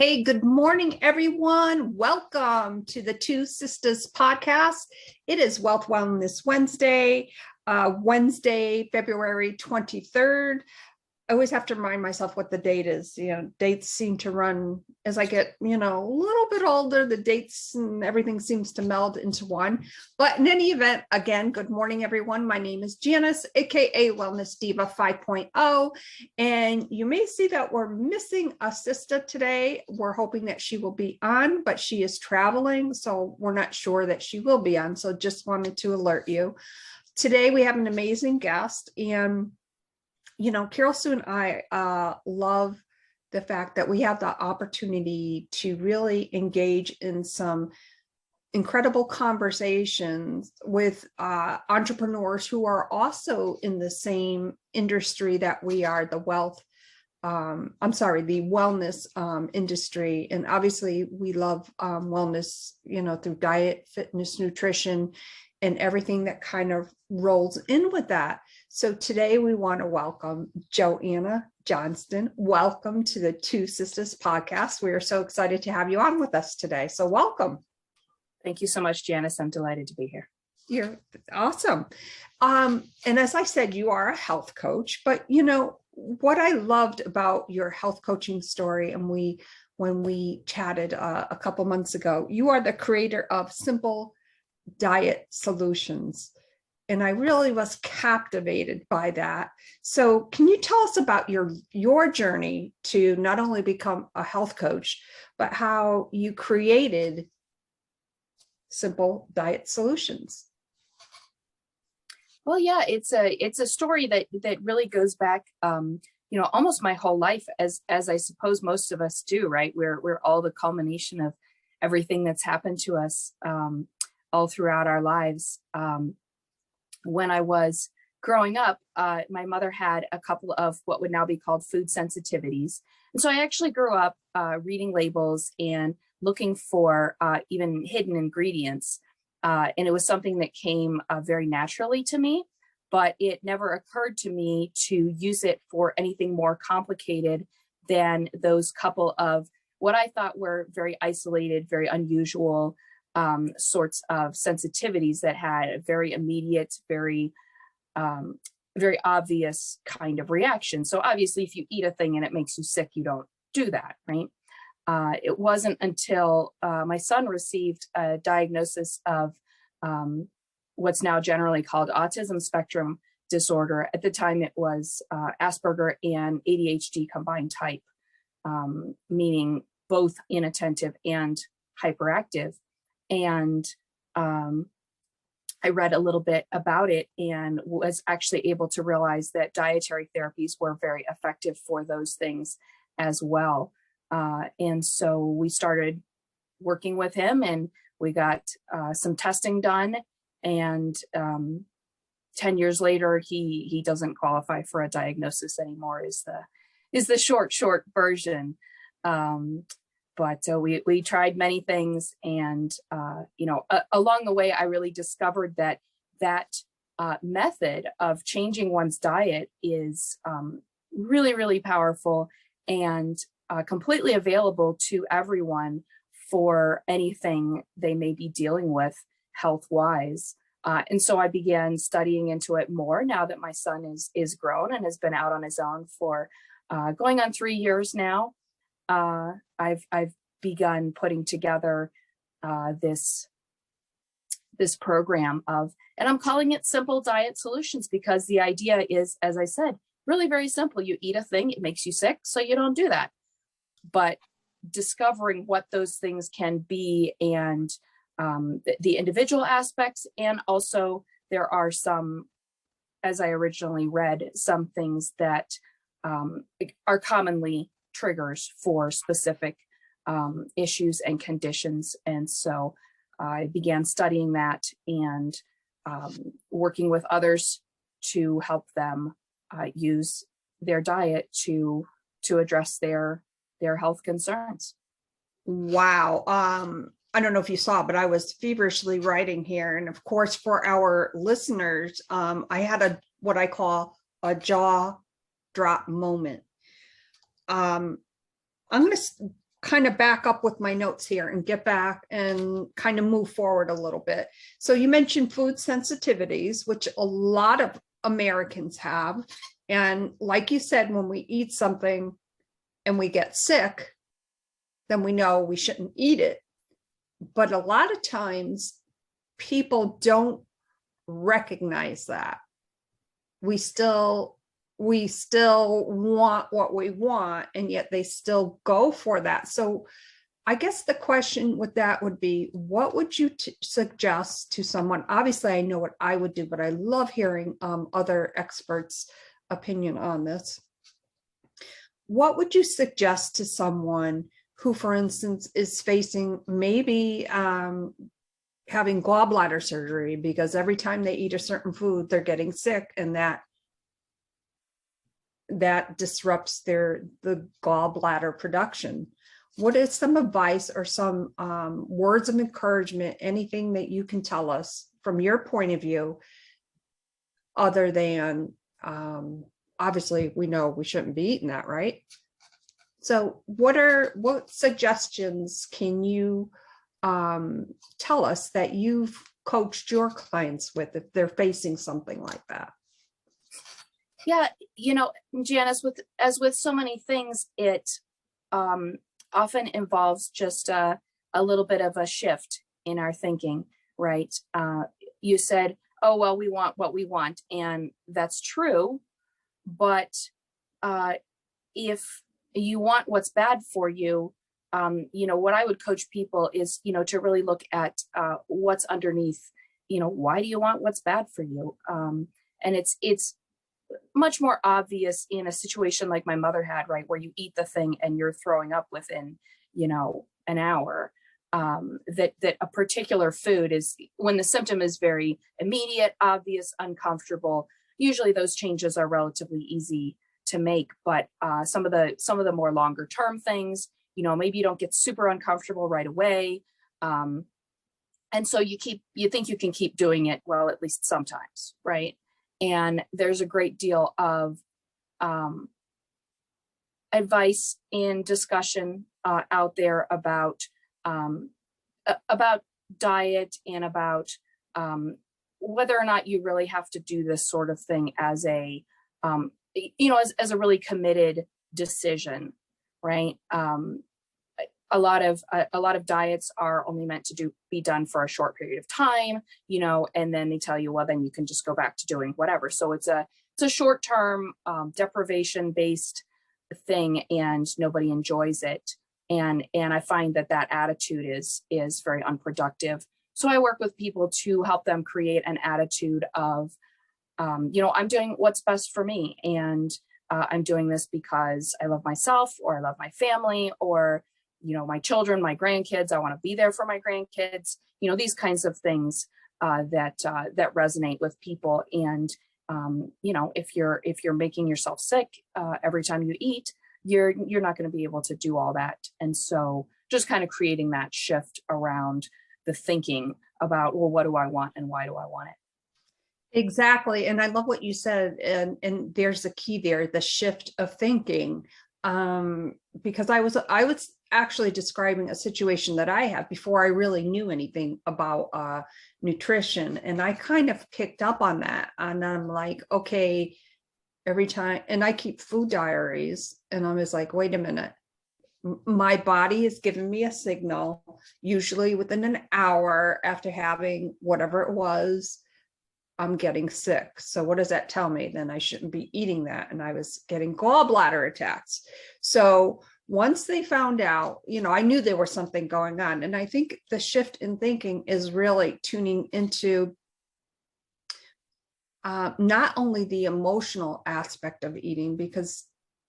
Hey, good morning, everyone. Welcome to the Two Sistas podcast. It is Wealth Wellness Wednesday, Wednesday, February 23rd. I always have to remind myself what the date is. Dates seem to run as I get, a little bit older, the dates and everything seems to meld into one. But in any event, again, good morning, everyone. My name is JoAnnas, aka Wellness Diva 5.0. And you may see that we're missing a sister today. We're hoping that she will be on, but she is traveling, so we're not sure that she will be on. So just wanted to alert you. Today we have an amazing guest, and Carol Sue and I love the fact that we have the opportunity to really engage in some incredible conversations with entrepreneurs who are also in the same industry that we are, the wellness industry. And obviously we love wellness, through diet, fitness, nutrition, and everything that kind of rolls in with that. So today we want to welcome JoAnna Johnston. Welcome to the Two Sistas podcast. We are so excited to have you on with us today. So welcome. Thank you so much, Janice. I'm delighted to be here. You're awesome. And as I said, you are a health coach, but what I loved about your health coaching story, and when we chatted a couple months ago, you are the creator of Simple Diet Solutions. And I really was captivated by that. So can you tell us about your journey to not only become a health coach, but how you created Simple Diet Solutions? Well, yeah, it's a story that really goes back, almost my whole life, as I suppose most of us do, right? We're all the culmination of everything that's happened to us all throughout our lives. When I was growing up, my mother had a couple of what would now be called food sensitivities. And so I actually grew up reading labels and looking for even hidden ingredients. And it was something that came very naturally to me, but it never occurred to me to use it for anything more complicated than those couple of what I thought were very isolated, very unusual sorts of sensitivities that had a very immediate, very obvious kind of reaction. So obviously, if you eat a thing and it makes you sick, you don't do that, right? It wasn't until my son received a diagnosis of what's now generally called autism spectrum disorder. At the time, it was Asperger and ADHD combined type, meaning both inattentive and hyperactive. And I read a little bit about it and was actually able to realize that dietary therapies were very effective for those things as well. And so we started working with him, and we got some testing done. And 10 years later, he doesn't qualify for a diagnosis anymore, is the short version. But we tried many things, and along the way, I really discovered that method of changing one's diet is really, really powerful and completely available to everyone for anything they may be dealing with health-wise. And so I began studying into it more now that my son is grown and has been out on his own for going on 3 years now. I've begun putting together this program and I'm calling it Simple Diet Solutions, because the idea is, as I said, really very simple. You eat a thing, it makes you sick, so you don't do that. But discovering what those things can be, and the individual aspects, and also there are some, as I originally read, some things that are commonly triggers for specific issues and conditions. And so I began studying that and working with others to help them use their diet to address their health concerns. Wow. I don't know if you saw, but I was feverishly writing here. And of course, for our listeners, I had what I call a jaw drop moment. I'm going to kind of back up with my notes here and get back and kind of move forward a little bit. So you mentioned food sensitivities, which a lot of Americans have. And like you said, when we eat something and we get sick, then we know we shouldn't eat it. But a lot of times people don't recognize that. We still want what we want, and yet they still go for that. So I guess the question with that would be, what would you suggest to someone? Obviously, I know what I would do, but I love hearing other experts' opinion on this. What would you suggest to someone who, for instance, is facing maybe having gallbladder surgery because every time they eat a certain food, they're getting sick, and that disrupts the gallbladder production? What is some advice or some words of encouragement, anything that you can tell us from your point of view, other than obviously we know we shouldn't be eating that, right? So what suggestions can you tell us that you've coached your clients with if they're facing something like that? Yeah, JoAnnas, as with so many things, it often involves just a little bit of a shift in our thinking, right? You said, oh, well, we want what we want, and that's true. But if you want what's bad for you, what I would coach people is, to really look at what's underneath. Why do you want what's bad for you? And it's much more obvious in a situation like my mother had, right, where you eat the thing and you're throwing up within, an hour. That a particular food is, when the symptom is very immediate, obvious, uncomfortable. Usually those changes are relatively easy to make, but some of the more longer term things, maybe you don't get super uncomfortable right away. And so you think you can keep doing it, well, at least sometimes, right? And there's a great deal of advice and discussion out there about diet and about whether or not you really have to do this sort of thing as a as a really committed decision, right? A lot of diets are only meant to be done for a short period of time, and then they tell you, well, then you can just go back to doing whatever. So it's a short-term deprivation based thing, and nobody enjoys it. And I find that attitude is very unproductive. So I work with people to help them create an attitude of, I'm doing what's best for me, and I'm doing this because I love myself, or I love my family, or my children, my grandkids. I want to be there for my grandkids. These kinds of things that resonate with people. And if you're making yourself sick every time you eat, you're not going to be able to do all that. And so just kind of creating that shift around the thinking about, well, what do I want and why do I want it? Exactly. And I love what you said. And there's a key there, the shift of thinking. Because I was actually describing a situation that I had before I really knew anything about nutrition. And I kind of picked up on that. And I'm like, okay, every time, and I keep food diaries, and I was like, wait a minute, my body is giving me a signal, usually within an hour after having whatever it was, I'm getting sick. So what does that tell me? Then I shouldn't be eating that. And I was getting gallbladder attacks. So once they found out, I knew there was something going on. And I think the shift in thinking is really tuning into not only the emotional aspect of eating, because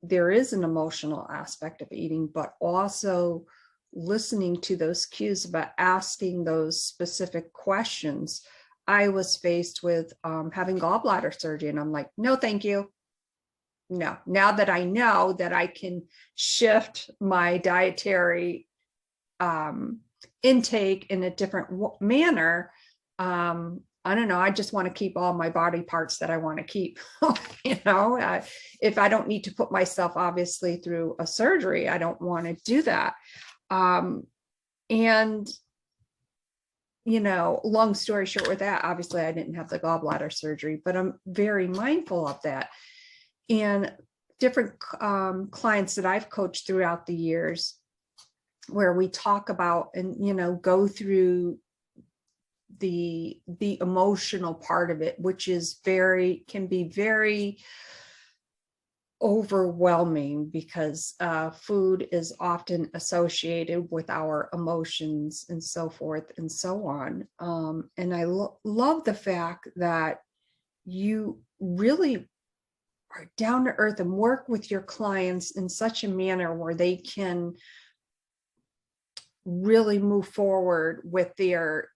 there is an emotional aspect of eating, but also listening to those cues about asking those specific questions. I was faced with having gallbladder surgery, and I'm like, no, thank you. No, now that I know that I can shift my dietary intake in a different manner, I'm I don't know, I just want to keep all my body parts that I want to keep. If I don't need to put myself obviously through a surgery, I don't want to do that. And long story short with that, obviously I didn't have the gallbladder surgery, but I'm very mindful of that. And different clients that I've coached throughout the years, where we talk about and go through the emotional part of it, which is can be very overwhelming, because food is often associated with our emotions and so forth and so on. And I love the fact that you really are down to earth and work with your clients in such a manner where they can really move forward with their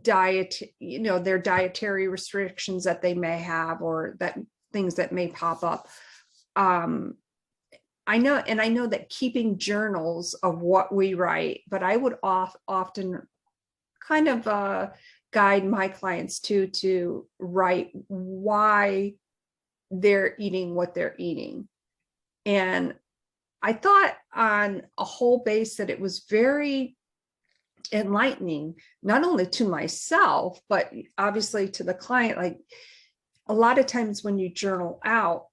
diet, their dietary restrictions that they may have, or that things that may pop up. I know that keeping journals of what we write, but I would often kind of guide my clients to write why they're eating what they're eating. And I thought on a whole base that it was very enlightening, not only to myself, but obviously to the client. Like, a lot of times when you journal out,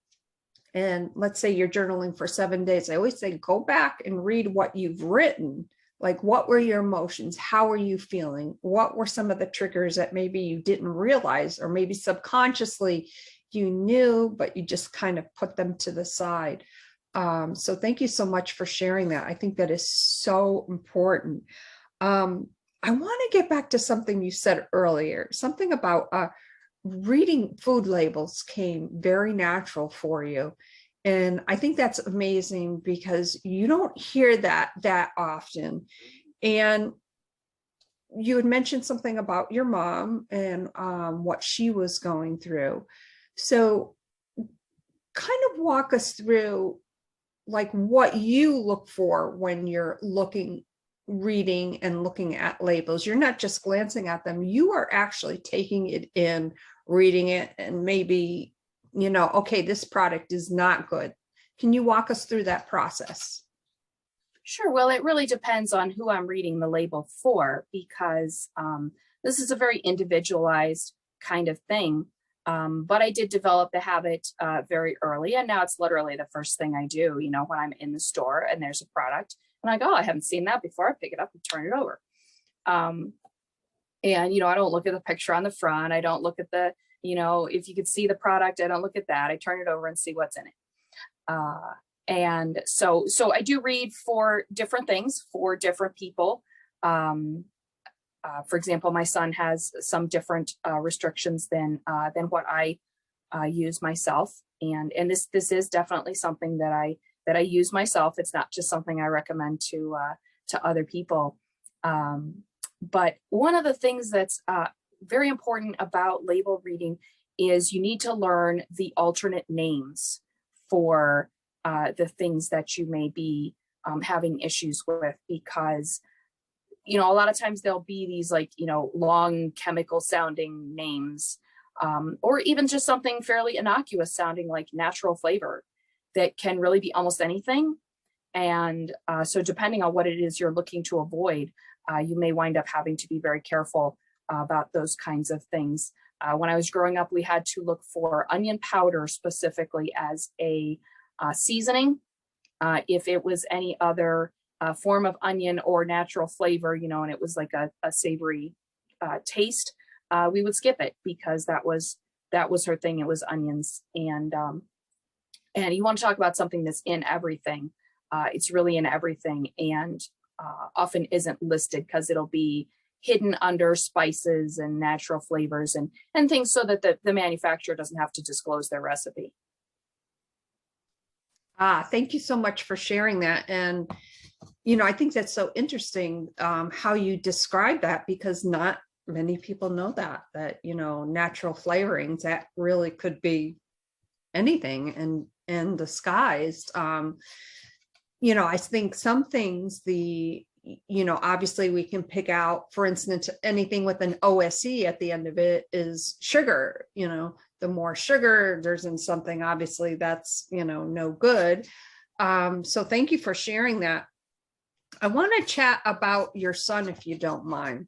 and let's say you're journaling for 7 days, I always say, go back and read what you've written. Like, what were your emotions? How are you feeling? What were some of the triggers that maybe you didn't realize, or maybe subconsciously you knew, but you just kind of put them to the side? So thank you so much for sharing that. I think that is so important. I want to get back to something you said earlier, something about reading food labels came very natural for you. And I think that's amazing, because you don't hear that often. And you had mentioned something about your mom and what she was going through. So kind of walk us through like what you look for when you're reading and looking at labels. You're not just glancing at them, you are actually taking it in, reading it, and maybe, okay, this product is not good. Can you walk us through that process? Sure. Well, it really depends on who I'm reading the label for, because this is a very individualized kind of thing. But I did develop the habit very early, and now it's literally the first thing I do, when I'm in the store and there's a product and I go, oh, I haven't seen that before. I pick it up and turn it over. And, I don't look at the picture on the front. I don't look at the, if you could see the product, I don't look at that. I turn it over and see what's in it. And so I do read for different things for different people. For example, my son has some different restrictions than what I use myself. And this is definitely something that I use myself. It's not just something I recommend to other people. But one of the things that's very important about label reading is you need to learn the alternate names for the things that you may be having issues with, because a lot of times there'll be these long chemical sounding names, or even just something fairly innocuous sounding like natural flavor that can really be almost anything. And so depending on what it is you're looking to avoid, you may wind up having to be very careful about those kinds of things. When I was growing up, we had to look for onion powder specifically as a seasoning. If it was any other form of onion or natural flavor, and it was like a savory taste, we would skip it, because that was her thing. It was onions. And you want to talk about something that's in everything. It's really in everything, and often isn't listed because it'll be hidden under spices and natural flavors and things, so that the manufacturer doesn't have to disclose their recipe. Thank you so much for sharing that. And, I think that's so interesting how you describe that, because not many people know that natural flavorings, that really could be anything and disguised. I think some things, the obviously we can pick out, for instance, anything with an OSE at the end of it is sugar. The more sugar there's in something, obviously that's, no good. So thank you for sharing that. I want to chat about your son, if you don't mind.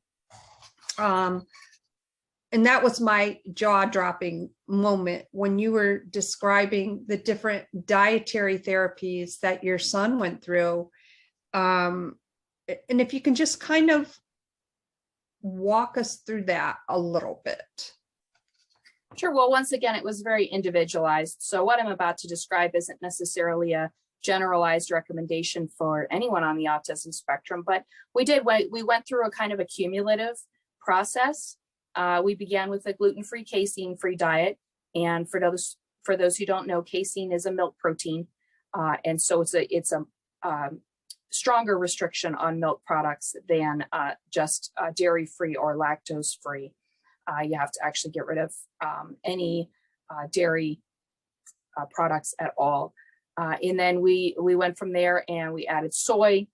And that was my jaw-dropping moment when you were describing the different dietary therapies that your son went through. And if you can just kind of walk us through that a little bit. Sure. Well, once again, it was very individualized. So what I'm about to describe isn't necessarily a generalized recommendation for anyone on the autism spectrum, but we went through a kind of a cumulative process. We began with a gluten-free, casein-free diet. And for those who don't know, casein is a milk protein. And so it's a stronger restriction on milk products than just dairy-free or lactose-free. You have to actually get rid of any dairy products at all. And then we went from there and we added soy.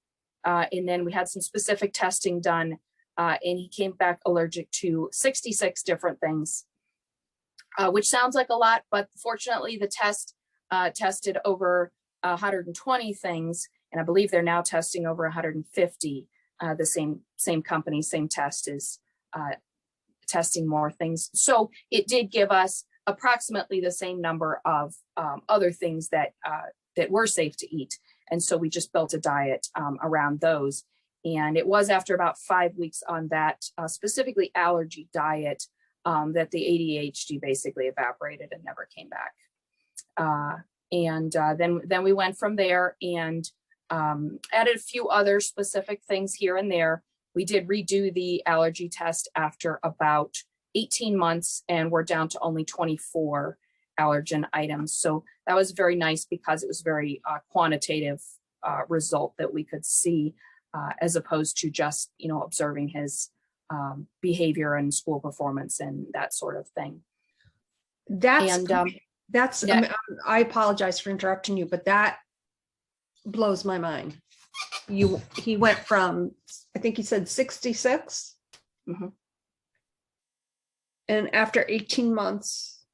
And then we had some specific testing done. And he came back allergic to 66 different things, which sounds like a lot, but fortunately the test tested over 120 things. And I believe they're now testing over 150. The same company, same test is testing more things. So it did give us approximately the same number of other things that were safe to eat. And so we just built a diet around those. And it was after about 5 weeks on that specifically allergy diet that the ADHD basically evaporated and never came back. Then we went from there and added a few other specific things here and there. We did redo the allergy test after about 18 months, and we're down to only 24 allergen items. So that was very nice because it was very quantitative result that we could see as opposed to just, observing his behavior and school performance and that sort of thing. I apologize for interrupting you, but that blows my mind. He went from, I think he said 66. Mm-hmm. And after 18 months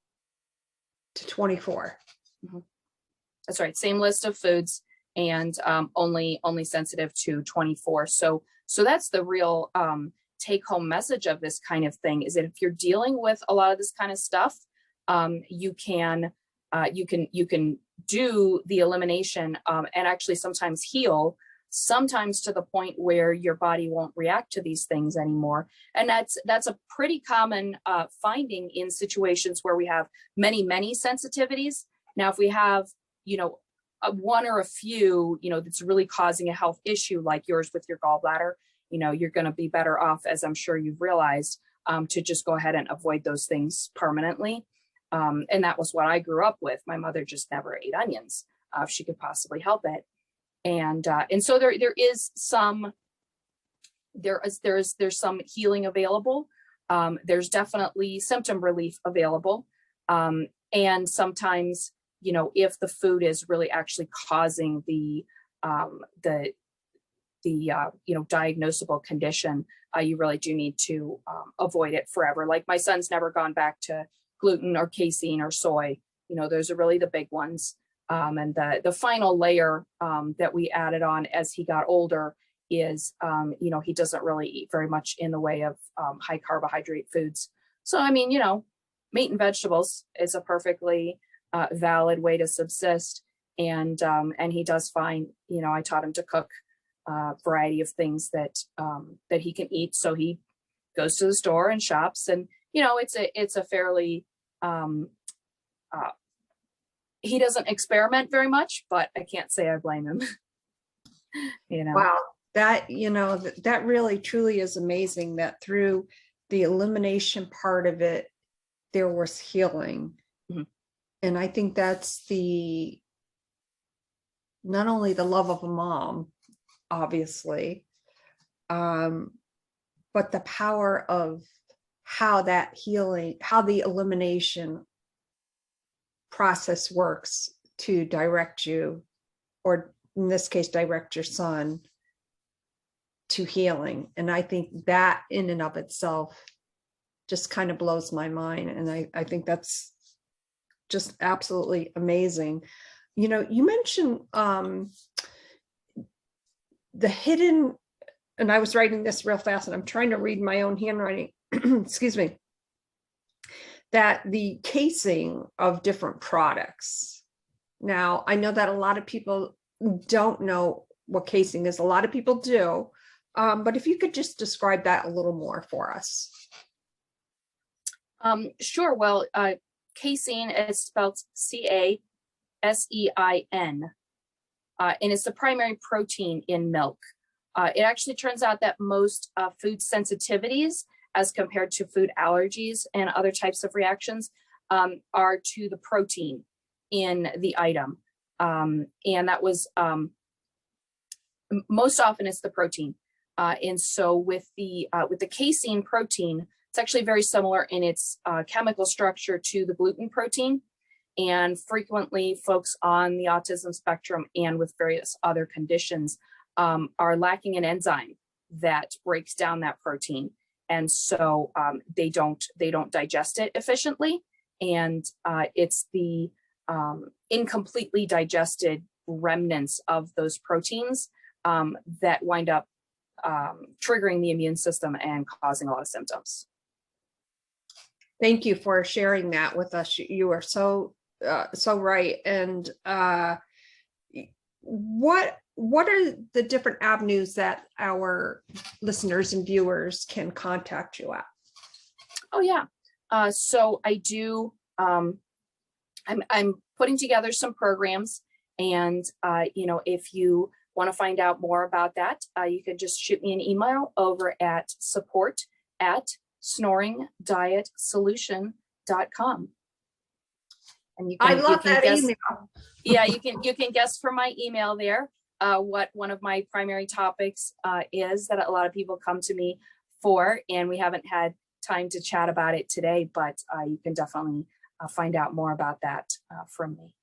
to 24. Mm-hmm. That's right. Same list of foods and only sensitive to 24. So that's the real take home message of this kind of thing, is that if you're dealing with a lot of this kind of stuff, you can do the elimination and actually sometimes heal, sometimes to the point where your body won't react to these things anymore. And that's a pretty common finding in situations where we have many sensitivities. Now, if we have, one or a few, that's really causing a health issue like yours with your gallbladder, you're going to be better off, as I'm sure you've realized, to just go ahead and avoid those things permanently. And that was what I grew up with. My mother just never ate onions if she could possibly help it. And so there's some healing available. There's definitely symptom relief available. And sometimes, if the food is really actually causing the diagnosable condition, you really do need to avoid it forever. Like my son's never gone back to gluten or casein or soy. Those are really the big ones. And the final layer that we added on as he got older is, he doesn't really eat very much in the way of high carbohydrate foods. So, meat and vegetables is a perfectly valid way to subsist. And he does fine. I taught him to cook a variety of things that he can eat. So he goes to the store and shops, and, it's a fairly, he doesn't experiment very much, but I can't say I blame him. Wow. That, that really truly is amazing that through the elimination part of it, there was healing. Mm-hmm. And I think that's not only the love of a mom, obviously, but the power of how that healing, how the elimination process works to direct you, or in this case, direct your son to healing. And I think that in and of itself just kind of blows my mind. And I think that's just absolutely amazing. You know, you mentioned the hidden, and I was writing this real fast and I'm trying to read my own handwriting, excuse me, that the casing of different products. Now, I know that a lot of people don't know what casing is. A lot of people do. But if you could just describe that a little more for us. Sure. Well, casein is spelled CASEIN, and it's the primary protein in milk. It actually turns out that most food sensitivities, as compared to food allergies and other types of reactions, are to the protein in the item. And that was most often it's the protein. And so with the casein protein, it's actually very similar in its chemical structure to the gluten protein. And frequently folks on the autism spectrum and with various other conditions are lacking an enzyme that breaks down that protein. And so they don't digest it efficiently. And it's the incompletely digested remnants of those proteins that wind up triggering the immune system and causing a lot of symptoms. Thank you for sharing that with us. You are so right. And what are the different avenues that our listeners and viewers can contact you at? Oh yeah. So I do. I'm putting together some programs, and if you want to find out more about that, you can just shoot me an email over at support@snoringdietsolution.com. And you can, I love that guess, email. Yeah, you can guess from my email there what one of my primary topics is that a lot of people come to me for, and we haven't had time to chat about it today, but you can definitely find out more about that from me.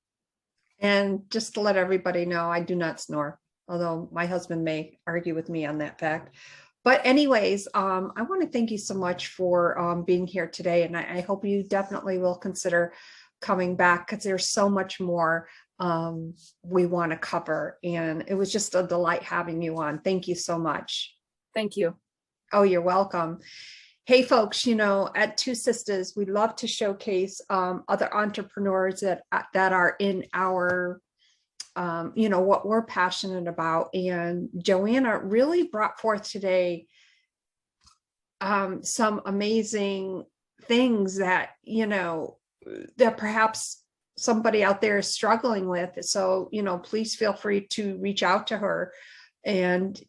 And just to let everybody know, I do not snore, although my husband may argue with me on that fact. But anyways, I want to thank you so much for being here today. And I hope you definitely will consider coming back, because there's so much more we want to cover. And it was just a delight having you on. Thank you so much. Thank you. Oh, you're welcome. Hey folks, at TwoSistas, we love to showcase other entrepreneurs that are in our what we're passionate about. And JoAnna really brought forth today some amazing things that that perhaps somebody out there is struggling with. So please feel free to reach out to her. And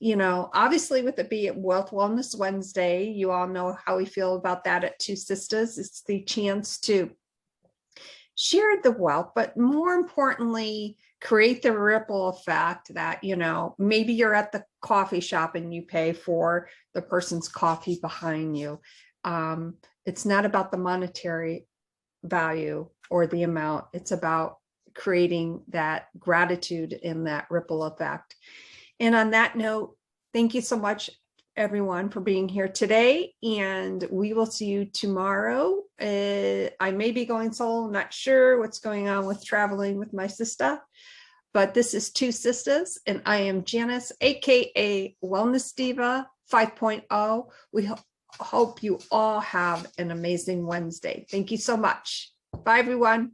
obviously, with it being Wealth Wellness Wednesday, you all know how we feel about that at TwoSistas. It's the chance to share the wealth, but more importantly, create the ripple effect that, maybe you're at the coffee shop and you pay for the person's coffee behind you. It's not about the monetary value or the amount. It's about creating that gratitude and that ripple effect. And on that note, thank you so much, everyone, for being here today. And we will see you tomorrow. I may be going solo, not sure what's going on with traveling with my sister. But this is TwoSistas, and I am Janice, aka Wellness Diva 5.0. We hope you all have an amazing Wednesday. Thank you so much. Bye, everyone.